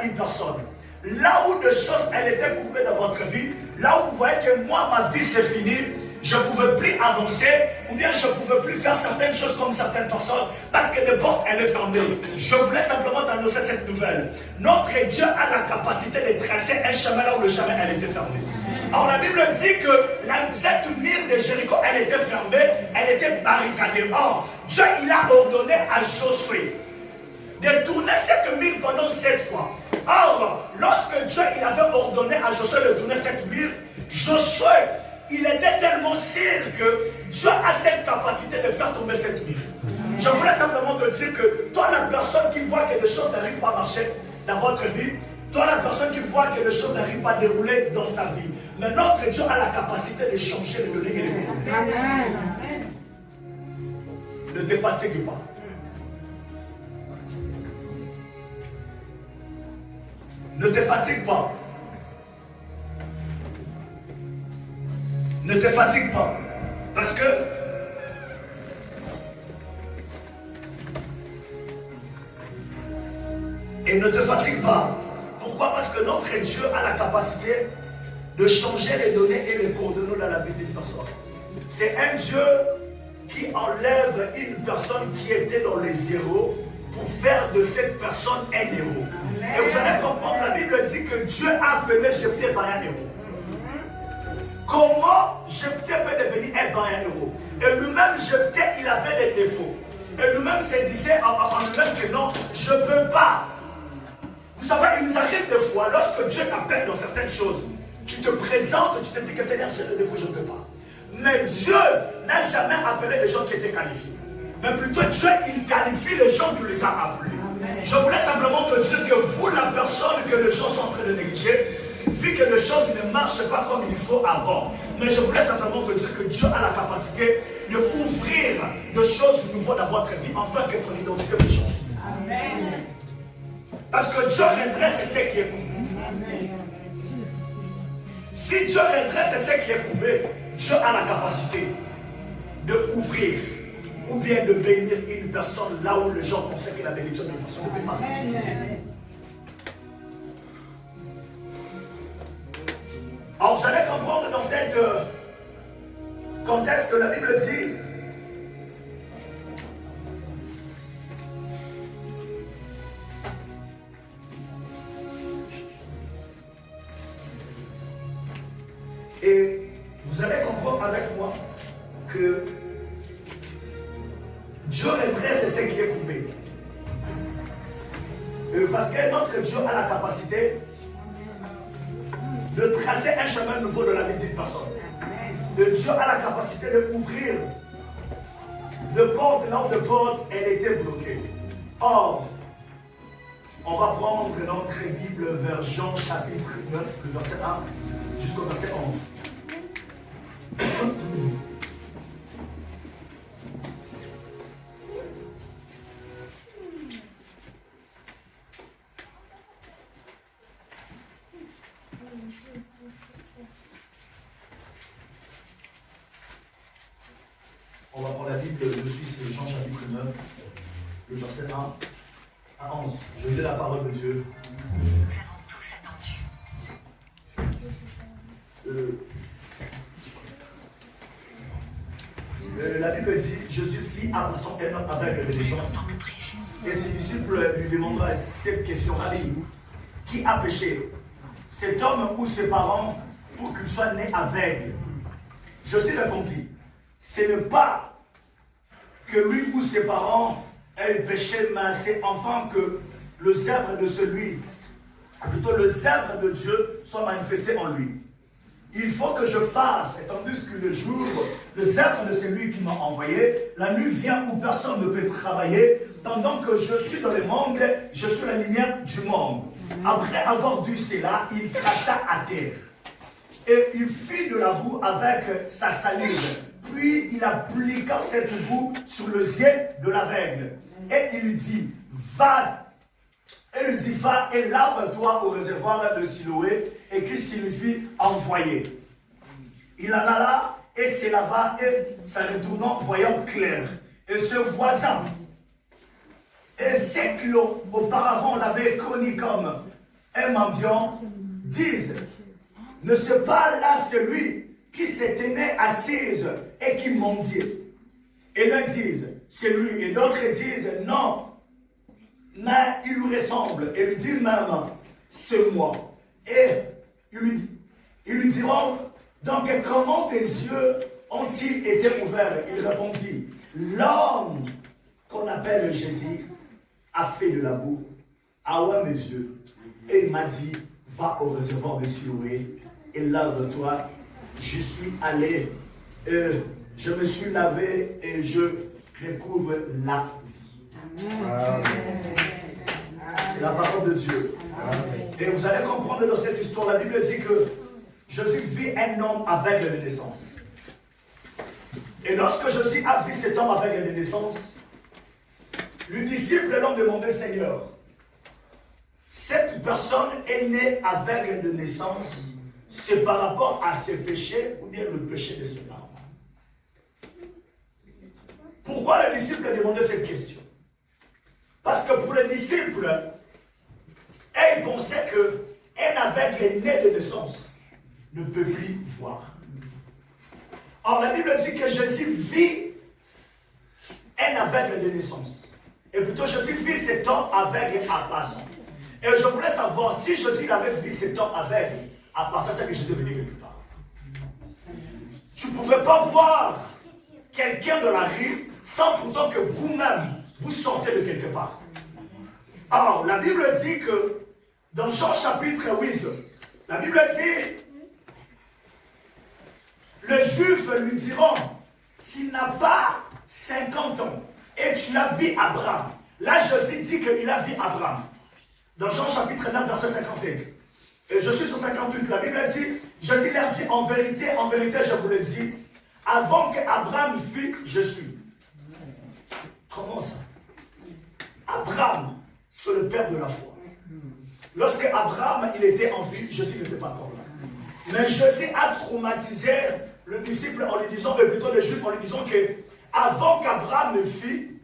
à une personne. Là où des choses, elles étaient coupées dans votre vie, là où vous voyez que moi, ma vie c'est fini, je ne pouvais plus avancer, ou bien je ne pouvais plus faire certaines choses comme certaines personnes, parce que des portes, elles sont fermées. Je voulais simplement t'annoncer cette nouvelle. Notre Dieu a la capacité de tracer un chemin là où le chemin, elle était fermé. Alors la Bible dit que cette mire de Jéricho, elle était fermée, elle était barricadée. Or, Dieu, il a ordonné à Josué de tourner cette mire pendant 7 fois. Or, lorsque Dieu il avait ordonné à Josué de tourner cette mire, Josué, il était tellement sûr que Dieu a cette capacité de faire tomber cette mire. Je voulais simplement te dire que toi, la personne qui voit que des choses n'arrivent pas à marcher dans votre vie, toi, la personne qui voit que les choses n'arrivent pas à dérouler dans ta vie, mais notre Dieu a la capacité de changer les données et les coordonnées. Amen. Ne te fatigue pas. Ne te fatigue pas. Ne te fatigue pas. Parce que et ne te fatigue pas. Pourquoi? Parce que notre Dieu a la capacité de changer les données et les coordonnées dans la vie d'une personne. C'est un Dieu qui enlève une personne qui était dans les zéros pour faire de cette personne un héros. Et vous allez comprendre, la Bible dit que Dieu a appelé Jephthé vaillant héros. Comment Jephthé peut devenir un vaillant héros? Et lui-même, Jephthé, il avait des défauts. Et lui-même se disait en lui-même que non, je ne peux pas. Vous savez, il nous arrive des fois, lorsque Dieu t'appelle dans certaines choses, tu te présentes, tu te dis que Seigneur, j'ai des défauts, je ne peux pas. Mais Dieu n'a jamais appelé des gens qui étaient qualifiés. Mais plutôt Dieu, il qualifie les gens qui les a appelés. Je voulais simplement te dire que vous, la personne que les gens sont en train de négliger, vu que les choses ne marchent pas comme il faut avant, mais je voulais simplement te dire que Dieu a la capacité d'ouvrir des choses nouvelles dans votre vie, afin que ton identité puisse changer. Amen. Parce que Dieu redresse ce qui est coupé. Si Dieu redresse ce qui est coupé, Dieu a la capacité d'ouvrir ou bien de bénir une personne là où les gens pensaient que la bénédiction d'une personne ne peut pas sortir. Alors vous allez comprendre dans cette contexte que la Bible dit et vous allez comprendre avec moi que Dieu redresse ce qui est coupé. Parce que notre Dieu a la capacité de tracer un chemin nouveau de la vie d'une personne. Dieu a la capacité d'ouvrir de portes là où de portes elle était bloquée. Or, on va prendre notre Bible vers Jean chapitre 9, le verset 1 jusqu'au verset 11. On va prendre la Bible, je suis sur Jean chapitre 9, le verset 1 à 11. Je lis la parole de Dieu. Nous avons tous attendu. La Bible dit, Jésus fit un homme avec les gens. Et ses disciples lui demandent cette question, Rabbi, qui a péché, cet homme ou ses parents, pour qu'il soit né aveugle? Jésus répondit, ce n'est pas que lui ou ses parents aient péché, mais c'est enfin que le zèbre de celui, plutôt le zèbre de Dieu, soit manifesté en lui. Il faut que je fasse, tandis que le jour, le zèbre de celui qui m'a envoyé, la nuit vient où personne ne peut travailler, pendant que je suis dans le monde, je suis la lumière du monde. Après avoir dit cela, il cracha à terre. Et il fit de la boue avec sa salive. Puis il appliqua cette boue sur le yeux de l'aveugle. Et il lui dit, va. Et lui dit, va et lave-toi au réservoir de Siloé, et qui signifie envoyer. Il en alla et se lava, et s'en retournant, voyant clair. Et ce voisin, et ceux qui auparavant l'avaient connu comme un mendiant, disent, ne se pas là celui qui s'est tenu assise et qui mendiait. Et l'un disent, c'est lui. Et d'autres disent, non, mais il lui ressemble. Et lui dit même, c'est moi. Et ils lui diront, donc comment tes yeux ont-ils été ouverts? Il répondit, l'homme qu'on appelle Jésus a fait de la boue, a ouvert mes yeux, et il m'a dit, va au réservoir de Siloé et lave-toi. Je suis allé, je me suis lavé et je recouvre la vie. C'est la parole de Dieu. Et vous allez comprendre dans cette histoire, la Bible dit que Jésus vit un homme aveugle de naissance. Et lorsque Jésus a vu cet homme aveugle de naissance, les disciples l'ont demandé, Seigneur, cette personne est née aveugle de naissance, c'est par rapport à ses péchés ou bien le péché de ses parents? Pourquoi les disciples demandaient cette question? Parce que pour les disciples, ils pensaient qu'un aveugle né de naissance ne peut plus voir. Or, la Bible dit que Jésus vit un aveugle de naissance. Et plutôt, Jésus vit cet homme aveugle à passant. Et je voulais savoir si Jésus avait vu cet homme aveugle à passant, c'est que Jésus venait quelque part. Tu ne pouvais pas voir quelqu'un de la rue sans pourtant que vous-même, vous sortez de quelque part. Alors, la Bible dit que dans Jean chapitre 8, la Bible dit, les Juifs lui diront, tu n'as pas 50 ans et tu as vu Abraham. Là, Jésus dit qu'il a vu Abraham. Dans Jean chapitre 9, verset 57. Et je suis sur 58, la Bible dit, Jésus leur dit, en vérité, je vous le dis, avant qu'Abraham fût, je suis. Comment ça? Abraham, c'est le père de la foi. Lorsque Abraham il était en vie, Jésus n'était pas encore là. Mais Jésus a traumatisé le disciple en lui disant, mais plutôt les Juifs en lui disant que avant qu'Abraham ne fût,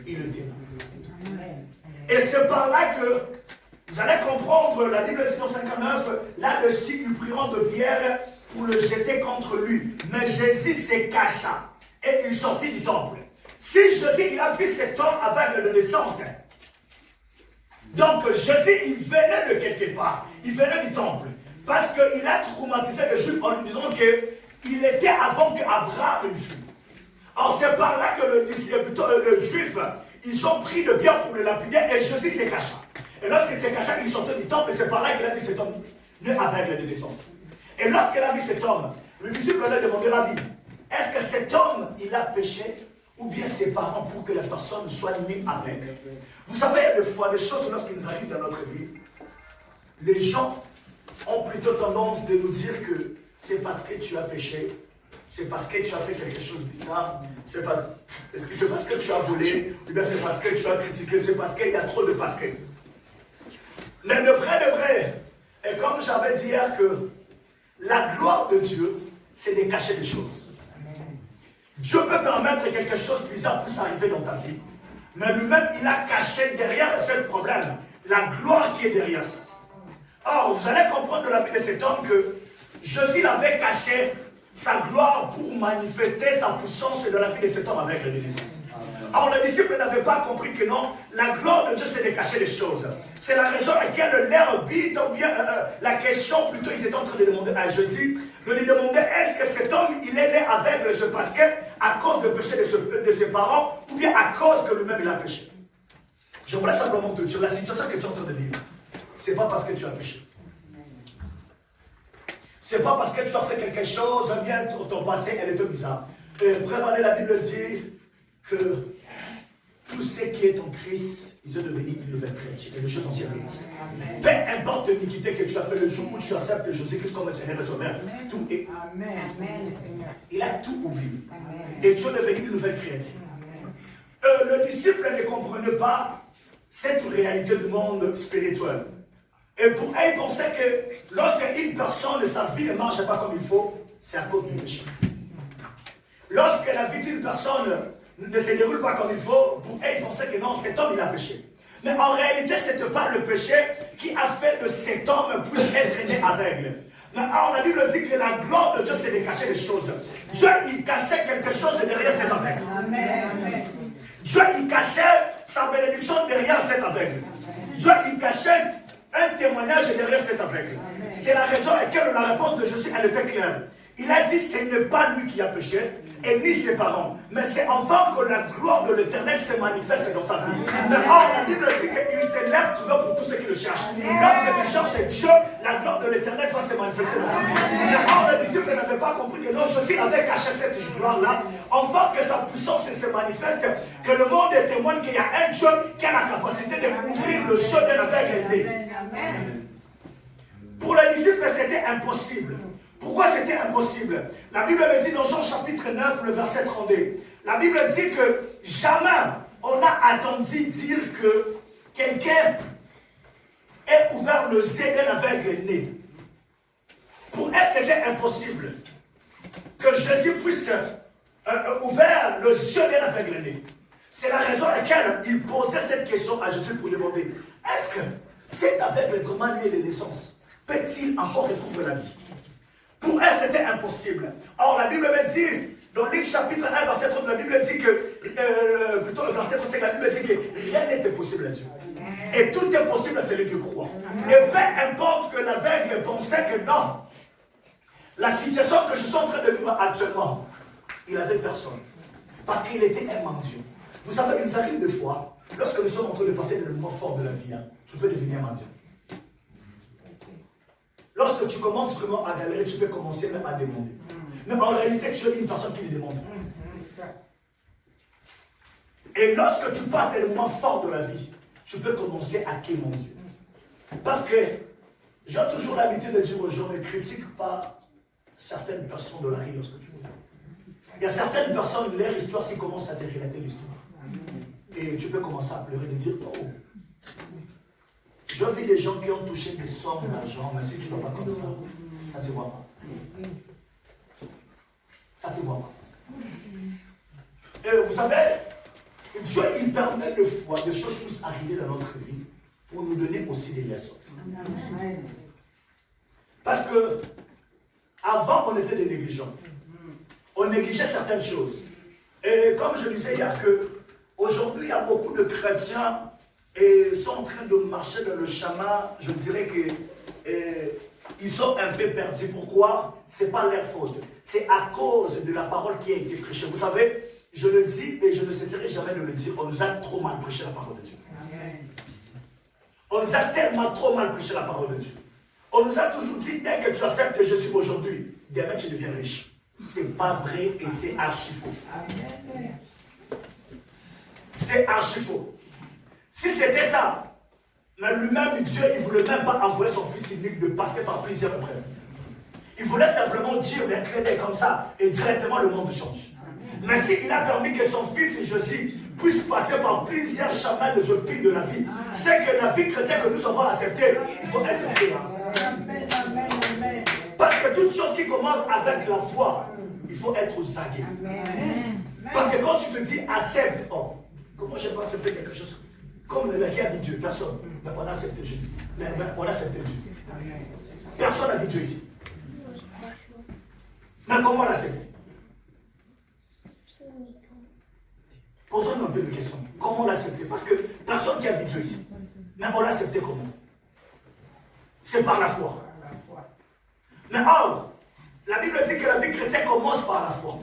il était là. Et c'est par là que vous allez comprendre, la Bible dit dans 59, là-dessus, ils priront de pierre pour le jeter contre lui. Mais Jésus se cacha et il sortit du temple. Si Jésus, il a vu cet homme aveugle de naissance, donc Jésus, il venait de quelque part, il venait du temple, parce qu'il a traumatisé les Juifs en lui disant qu'il était avant qu'Abraham fût. Alors c'est par là que le Juif, ils ont pris de pierre pour le lapider et Jésus se cacha. Et lorsqu'il s'est caché, il sortait du temple, et c'est par là qu'il a vu cet homme né aveugle de naissance. Et lorsqu'il a vu cet homme, le disciple lui a demandé, Rabbi, est-ce que cet homme, il a péché, ou bien ses parents pour que la personne soit née aveugle? Vous savez, il y a des fois, des choses lorsqu'ils nous arrivent dans notre vie, les gens ont plutôt tendance de nous dire que c'est parce que tu as péché, c'est parce que tu as fait quelque chose de bizarre, c'est parce que tu as volé, ou bien c'est parce que tu as critiqué, c'est parce qu'il y a trop de parce que. Mais le vrai, et comme j'avais dit hier que la gloire de Dieu, c'est de cacher des choses. Dieu peut permettre quelque chose de bizarre puisse arriver dans ta vie, mais lui-même, il a caché derrière ce problème la gloire qui est derrière ça. Or, vous allez comprendre de la vie de cet homme que Jésus avait caché sa gloire pour manifester sa puissance dans la vie de cet homme avec la naissance. Or, les disciples n'avaient pas compris que non, la gloire de Dieu, c'est de cacher les choses. C'est la raison à laquelle leur bite, ou bien la question, plutôt, ils étaient en train de demander à Jésus, de lui demander, est-ce que cet homme, il est né aveugle, c'est parce que, à cause du péché de ses parents, ou bien à cause que lui-même, il a péché? Je voulais simplement te dire, la situation que tu es en train de vivre, c'est pas parce que tu as péché. C'est pas parce que tu as fait quelque chose, bien ton passé, elle était bizarre. Prévenez, la Bible dit que tout ce qui est en Christ, ils sont devenus une nouvelle créature. C'est des choses anciennes. Peu importe l'iniquité que tu as fait le jour où tu acceptes Jésus-Christ comme Seigneur et Sauveur, tout est. Amen. Il a tout oublié. Et tu es devenu une nouvelle créature. Le disciple ne comprenait pas cette réalité du monde spirituel. Et pour eux, ils pensaient que lorsqu'une personne, sa vie ne marche pas comme il faut, c'est à cause du péché. Lorsque la vie d'une personne ne se déroule pas comme il faut, pour eux, ils pensaient que non, cet homme, il a péché. Mais en réalité, ce n'était pas le péché qui a fait cet homme puisse être né aveugle. Mais alors la Bible dit que la gloire de Dieu, c'est de cacher les choses. Dieu, il cachait quelque chose derrière cet aveugle. Amen. Dieu, il cachait sa bénédiction derrière cet aveugle. Dieu, il cachait un témoignage derrière cet aveugle. C'est la raison à laquelle la réponse de Jésus, elle était claire. Il a dit, ce n'est pas lui qui a péché, et ni ses parents. Mais c'est enfin que la gloire de l'Éternel se manifeste dans sa vie. Mais or, la Bible dit qu'il s'élève toujours pour tous ceux qui le cherchent. Lorsque tu cherches Dieu, la gloire de l'Éternel va se manifester dans sa vie. Mais or, les disciples n'avaient pas compris que non, Jésus avait caché cette gloire-là, enfin que sa puissance se manifeste, que le monde témoigne qu'il y a un Dieu qui a la capacité d'ouvrir le ciel d'un aveugle né. Pour les disciples, c'était impossible. Pourquoi c'était impossible? La Bible me dit dans Jean chapitre 9, le verset 32. La Bible dit que jamais on a entendu dire que quelqu'un ait ouvert le yeux d'un aveugle né. Pour elle, c'était impossible que Jésus puisse ouvrir le yeux d'un aveugle né. C'est la raison à laquelle il posait cette question à Jésus pour demander, est-ce que cet aveugle est vraiment né de naissance? Peut-il encore retrouver la vie? Pour elle, c'était impossible. Or, la Bible me dit, dans Luc chapitre 1, verset 30, la Bible dit que, plutôt le verset 35, la Bible dit que rien n'est impossible à Dieu. Et tout est possible à celui qui croit. Et peu importe que l'aveugle pensait que non, la situation que je suis en train de vivre actuellement, il n'avait personne. Parce qu'il était un mendiant. Vous savez, il nous arrive des fois, lorsque nous sommes en train de passer des moments forts de la vie, tu peux devenir un mendiant. Lorsque tu commences vraiment à galérer, tu peux commencer même à demander. Mais en réalité, tu es une personne qui lui demande. Et lorsque tu passes des moments forts de la vie, tu peux commencer à quémander. Parce que j'ai toujours l'habitude de dire aux gens, ne critique pas certaines personnes de la vie lorsque tu veux. Il y a certaines personnes, leur histoire, s'ils commencent à te relater l'histoire. Et tu peux commencer à pleurer, de dire, oh, je vis des gens qui ont touché des sommes d'argent, mais si tu ne vas pas comme ça ne se voit pas. Ça ne se voit pas. Et vous savez, Dieu, il permet de fois des choses puissent arriver dans notre vie pour nous donner aussi des leçons. Parce que avant, on était des négligents. On négligeait certaines choses. Et comme je disais hier qu'aujourd'hui, il y a beaucoup de chrétiens et sont en train de marcher dans le chemin, je dirais qu'ils sont un peu perdus. Pourquoi? Ce n'est pas leur faute. C'est à cause de la parole qui a été prêchée. Vous savez, je le dis et je ne cesserai jamais de le dire, on nous a trop mal prêché la parole de Dieu. On nous a tellement trop mal prêché la parole de Dieu. On nous a toujours dit, dès que tu acceptes Jésus aujourd'hui, demain tu deviens riche. C'est pas vrai et c'est archi faux. C'est archi faux. Si c'était ça, mais lui-même, Dieu, il ne voulait même pas envoyer son fils unique de passer par plusieurs épreuves. Il voulait simplement dire d'un traité comme ça et directement le monde change. Mais s'il a permis que son fils Jésus puisse passer par plusieurs chemins de épines de la vie, c'est que la vie chrétienne que nous avons acceptée, il faut être créant. Parce que toute chose qui commence avec la foi, il faut être aux aguets. Parce que quand tu te dis accepte, oh, comment je peux accepter quelque chose? Comme le qui a vu Dieu, personne. Mais on a accepté Jésus. Mais on a accepté Dieu. Personne n'a vu Dieu ici. Mais comment on l'a accepté? Posons-nous un peu de questions. Comment on l'a accepté? Parce que personne qui a vu Dieu ici. Mais on l'a accepté comment? C'est par la foi. Mais or, la Bible dit que la vie chrétienne commence par la foi.